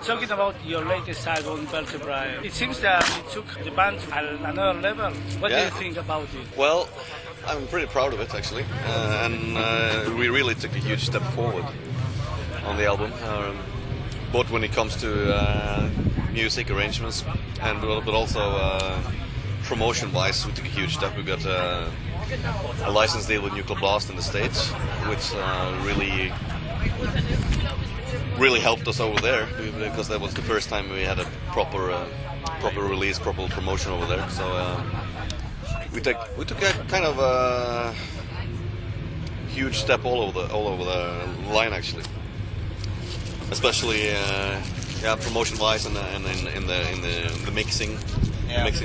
Talking about your latest album, Vertebrae, it seems that it took the band to another level. What do you think about it? Well, I'm pretty proud of it actually, and we really took a huge step forward on the album, both when it comes to music arrangements and but also promotion-wise. We took a huge step. We got a license deal with Nuclear Blast in the States, which really helped us over there, because that was the first time we had a proper release, proper promotion over there. So we took a kind of a huge step all over the line actually, especially promotion-wise and in the mixing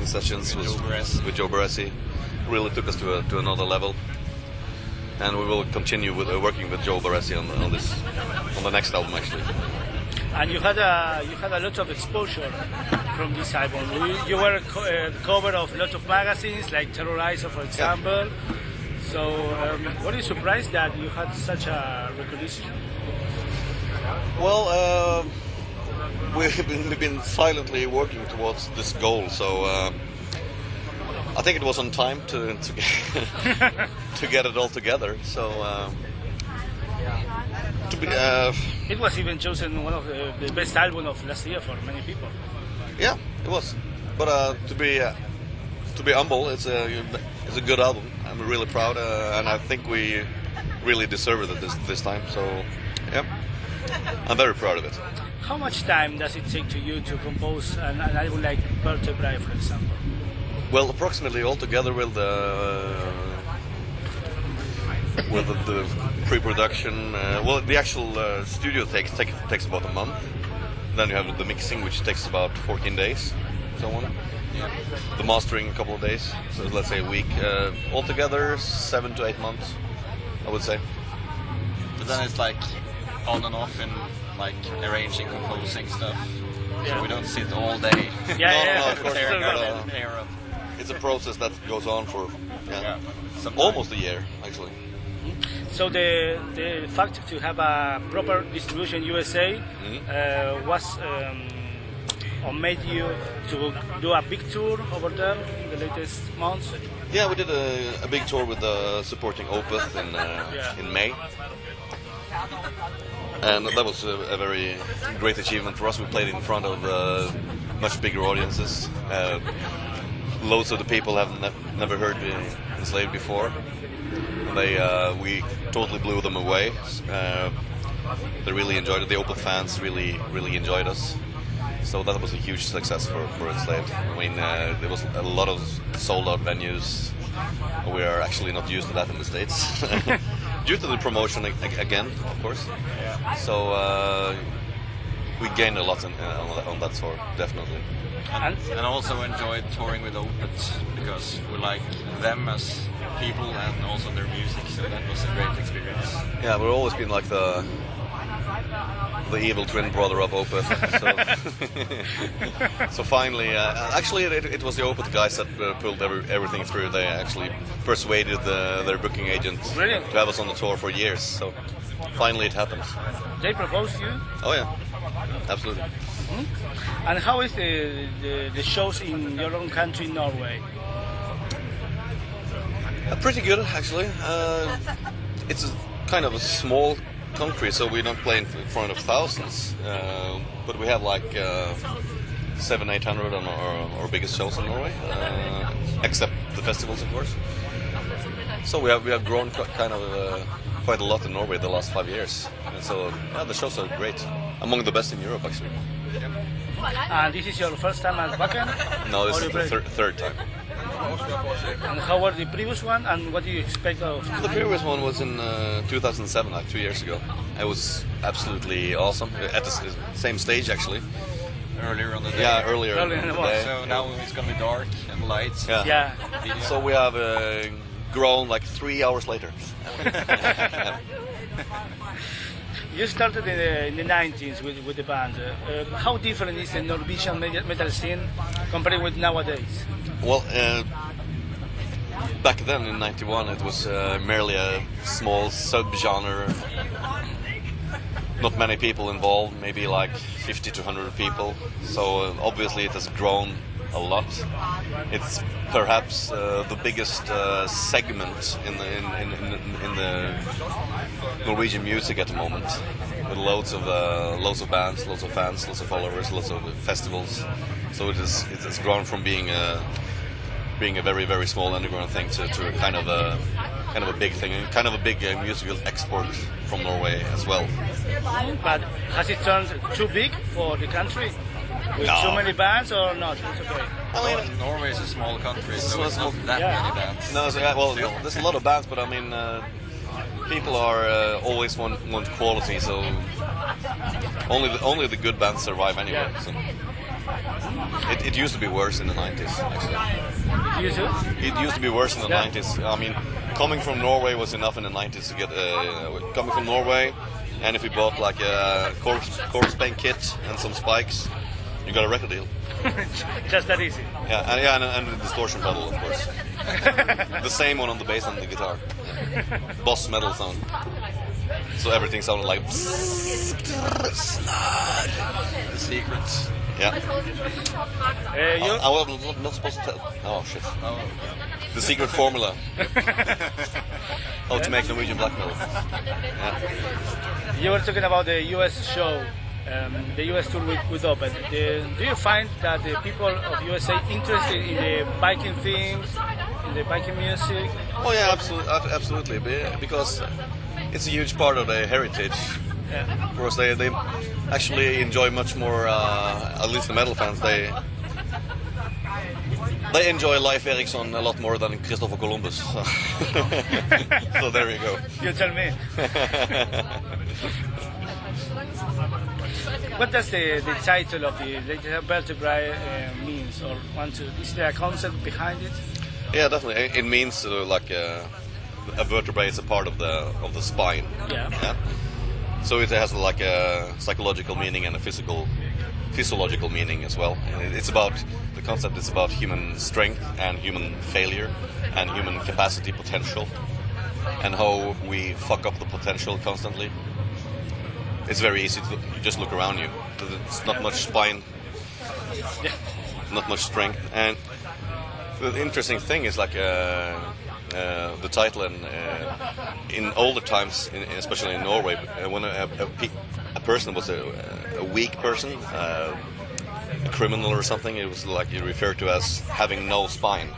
sessions with Joe Barresi. Really took us to another level. And we will continue with working with Joe Barresi on the next album actually. And you had a lot of exposure from this album. You were the cover of a lot of magazines like Terrorizer, for example. Yeah. So were you surprised that you had such a recognition? Well, we've been silently working towards this goal. So. I think it was on time to get it all together. So it was even chosen one of the best albums of last year for many people. Yeah, it was. But to be humble, it's a good album. I'm really proud, and I think we really deserve it this time. So yeah, I'm very proud of it. How much time does it take to you to compose an album like Vertebrae, for example? Well, approximately altogether with the pre-production, the actual studio takes about a month. Then you have the mixing, which takes about 14 days, so on. Yeah. The mastering a couple of days, so let's say a week. Altogether, 7 to 8 months, I would say. But then it's like on and off in like arranging, composing stuff. Yeah. So we don't sit all day. No, of course. It's a process that goes on for almost a year, actually. So the fact to have a proper distribution USA was or made you to do a big tour over there in the latest months? Yeah, we did a big tour with supporting Opeth in May. And that was a very great achievement for us. We played in front of much bigger audiences. Loads of the people have never heard ENSLAVED before. We totally blew them away. They really enjoyed it. The Opeth fans really enjoyed us. So that was a huge success for ENSLAVED. I mean, there was a lot of sold-out venues. We are actually not used to that in the States. Due to the promotion again, of course. So we gained a lot on that tour, definitely. And also enjoyed touring with Opeth because we like them as people and also their music, so that was a great experience. Yeah, we've always been like the evil twin brother of Opeth. So finally, actually it was the Opeth guys that pulled everything through. They actually persuaded their booking agent to have us on the tour for years. So finally it happened. They proposed you? Oh yeah, absolutely. Mm-hmm. And how is the shows in your own country, Norway? Pretty good, actually. It's kind of a small country, so we don't play in front of thousands. But we have like 700-800 on our biggest shows in Norway, except the festivals, of course. So we have grown kind of quite a lot in Norway the last 5 years. And so the shows are great, among the best in Europe, actually. And this is your first time at WACKEN? No, this is the third time. And how was the previous one, and what do you expect of the previous one? Was in 2007, like 2 years ago. It was absolutely awesome, at the same stage actually. Earlier on the day. Yeah, earlier on the day. So now it's going to be dark and lights. Yeah. So we have grown like 3 hours later. You started in the 90s with the band. How different is the Norwegian metal scene compared with nowadays? Well, back then in '91 it was merely a small sub-genre not many people involved, maybe like 50 to 100 people. So obviously it has grown a lot. It's perhaps the biggest segment in the Norwegian music at the moment, with loads of bands, loads of fans, lots of followers, lots of festivals. So it has grown from being a very, very small underground thing to kind of a big thing, and kind of a big musical export from Norway as well. But has it turned too big for the country? With No. so many bands or not? It's okay. I mean, Norway is a small country, so It's it's not that yeah. many bands. no, so, well, there's a lot of bands, but I mean, people are always want quality, so only the good bands survive anyway. Yeah. So. It used to be worse in the 90s, actually. You too? It used to be worse in the Yeah. 90s. I mean, coming from Norway was enough in the 90s to get coming from Norway, and if you bought like a corpse paint kit and some spikes, you got a record deal. Just that easy. Yeah, and a distortion pedal, of course. The same one on the bass and the guitar. Boss metal sound. So everything sounded like The secrets. yeah. You? I was not supposed to tell. Oh shit. Oh, The secret formula. How to make Norwegian black metal. Yeah. You were talking about the US show, the US tour with Open. Do you find that the people of USA interested in the biking themes, in the biking music? Oh yeah, absolutely. Because it's a huge part of their heritage. Yeah. Of course, they actually enjoy much more. At least the metal fans, they enjoy Leif Erikson a lot more than Christopher Columbus. So, so there you go. You tell me. What does the title of the vertebrae means, or is there a concept behind it? Yeah, definitely. It means like a vertebrae is a part of the spine. Yeah. So it has like a psychological meaning and a physiological meaning as well. And the concept is about human strength and human failure and human capacity potential, and how we fuck up the potential constantly. It's very easy to just look around you. It's not much spine, not much strength. And the interesting thing is like the title, and in older times, especially in Norway, when a person was a weak person, a criminal or something, it was like you referred to as having no spine.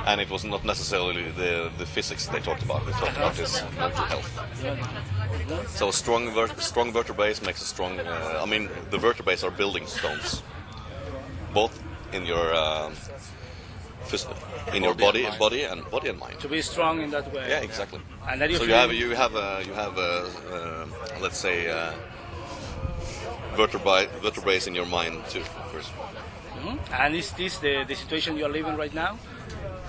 And it was not necessarily the physics they talked about. They talked about this mental health. So strong vertebrae makes a strong. I mean, the vertebrae are building stones, both in your body and mind. To be strong in that way. Yeah, exactly. And then So you have let's say vertebrae in your mind too. First. And is this the situation you're living right now?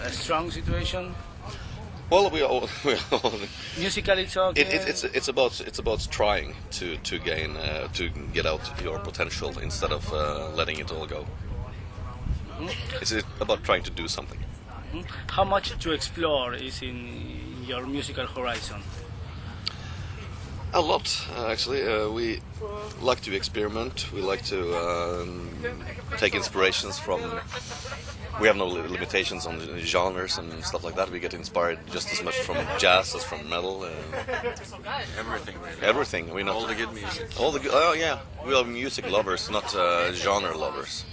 A strong situation? Well, we all Musically talking? it's about trying to gain to get out your potential instead of letting it all go. It's about trying to do something. How much to explore is in your musical horizon? A lot, actually. We like to experiment. We like to take inspirations from. We have no limitations on the genres and stuff like that. We get inspired just as much from jazz as from metal. everything. Really. Everything. We All the good music. Oh yeah, we are music lovers, not genre lovers.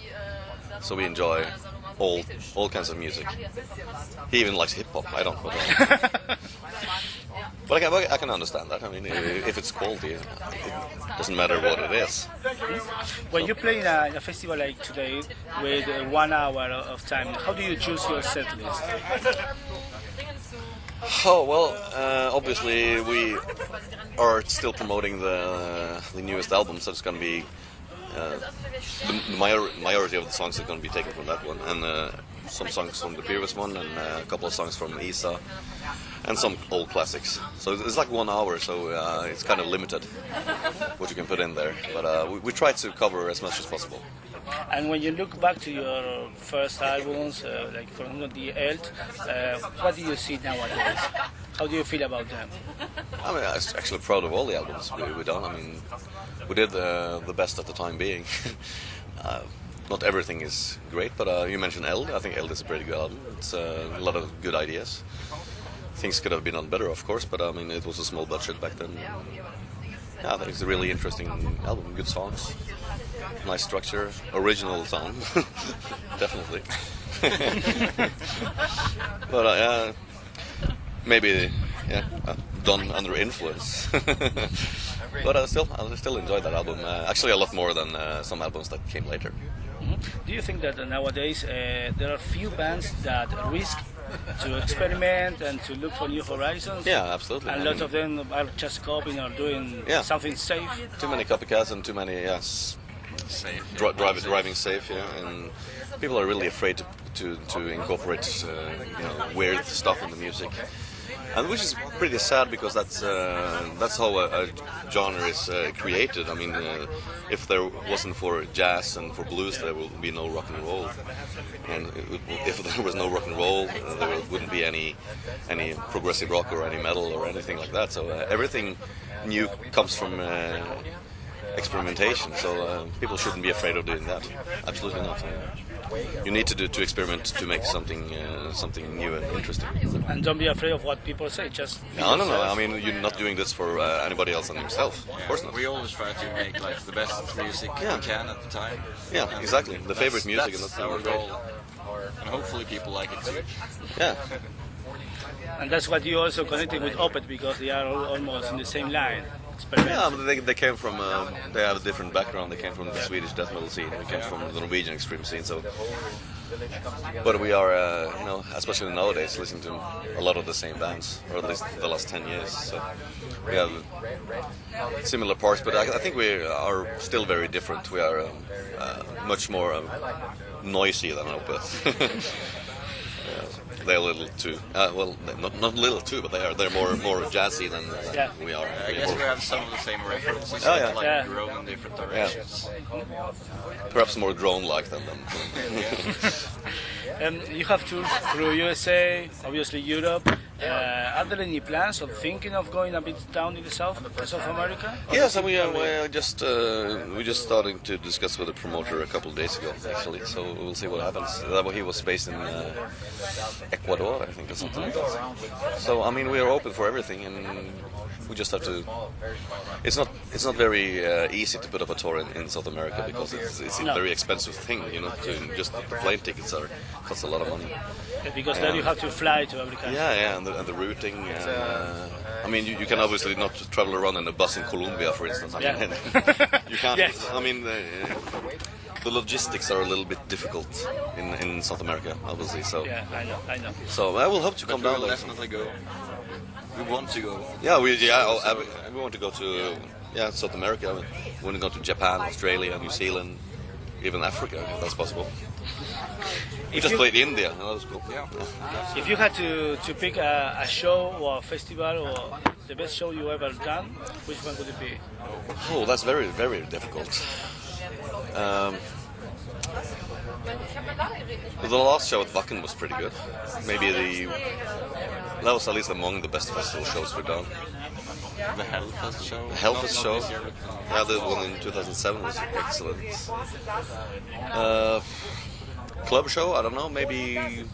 So we enjoy all kinds of music. He even likes hip hop. I don't. But I can understand that. I mean, if it's quality, it doesn't matter what it is. When you play in a festival like today with 1 hour of time, how do you choose your set list? Oh well, obviously we are still promoting the newest album, so it's going to be the majority of the songs are going to be taken from that one, and some songs from the previous one and a couple of songs from Isa and some old classics. So it's like 1 hour, so it's kind of limited what you can put in there. But we try to cover as much as possible. And when you look back to your first albums, like for example the Elt, what do you see nowadays? How do you feel about them? I mean, I'm actually proud of all the albums we done. I mean, we did the best at the time being. Not everything is great, but you mentioned Eld. I think Eld is a pretty good album. It's a lot of good ideas. Things could have been done better, of course, but I mean, it was a small budget back then. Yeah, I think it's a really interesting album. Good songs, nice structure, original sound, definitely. But maybe done under influence. But I still enjoyed that album. Actually, a lot more than some albums that came later. Do you think that nowadays there are few bands that risk to experiment and to look for new horizons? Yeah, absolutely. And lots of them are just copying or doing something safe? Too many copycats and too many, Safe. driving safe, and people are really afraid to incorporate weird stuff in the music. And which is pretty sad, because that's how a genre is created. I mean, if there wasn't for jazz and for blues, there would be no rock and roll. And if there was no rock and roll, there wouldn't be any progressive rock or any metal or anything like that. So everything new comes from experimentation. So people shouldn't be afraid of doing that. Absolutely not. You need to experiment to make something new and interesting. And don't be afraid of what people say. Just no. I mean, you're not doing this for anybody else than himself. Of course not. We always try to make like the best music we can at the time. Yeah, and exactly. The favorite music, and that's our goal. And hopefully people like it too. Yeah. And that's what you also connected with Opeth, because they are almost in the same line. Yeah, but they came from, they have a different background. They came from the Swedish death metal scene. We came from the Norwegian extreme scene. So, but we are, especially nowadays, listening to a lot of the same bands, or at least the last 10 years. So we have similar parts, but I think we are still very different. We are much more noisy than Opeth. They're a little too, well, not little too, but they're more jazzy than we are. I guess we have some of the same references, grown in different directions. Yeah. Perhaps more drone-like than them. You have toured through USA, obviously Europe. Are there any plans of thinking of going a bit down in the South America? Yes, we just starting to discuss with the promoter a couple of days ago, actually. So we'll see what happens. He was based in Ecuador, I think, or something like that. So I mean, we are open for everything, and we just have to. It's not very easy to put up a tour in South America, because it's a very expensive thing. Just the plane tickets cost a lot of money. Because then you have to fly to every country. Yeah, and the routing. I mean, you can obviously not travel around in a bus in Colombia, for instance. I mean, you can't. Yes. I mean, the logistics are a little bit difficult in South America, obviously. So yeah, I know. So I will hope to come down there. Definitely go. We want to go. Yeah, we want to go to South America. We want to go to Japan, Australia, New Zealand, even Africa, if that's possible. We just played India, and that was cool. Yeah. If you had to pick a show or a festival or the best show you ever done, which one would it be? Oh, that's very, very difficult. The last show at WACKEN was pretty good. Maybe that was at least among the best festival shows we've done. The Hellfest show? The Hellfest show. Yeah, the one in 2007 was excellent. Club show, I don't know, maybe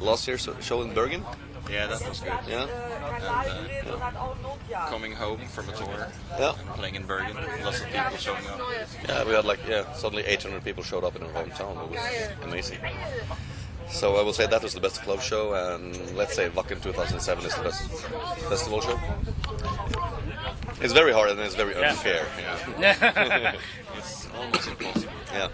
last year's show in Bergen? Yeah, that was good. Yeah. And coming home from a tour and playing in Bergen, lots of people showing up. Yeah, we had suddenly 800 people showed up in our hometown. It was amazing. So I will say that was the best club show, and let's say WACKEN 2007 is the best festival show. It's very hard and it's very unfair. Yeah. It's almost impossible. Yeah.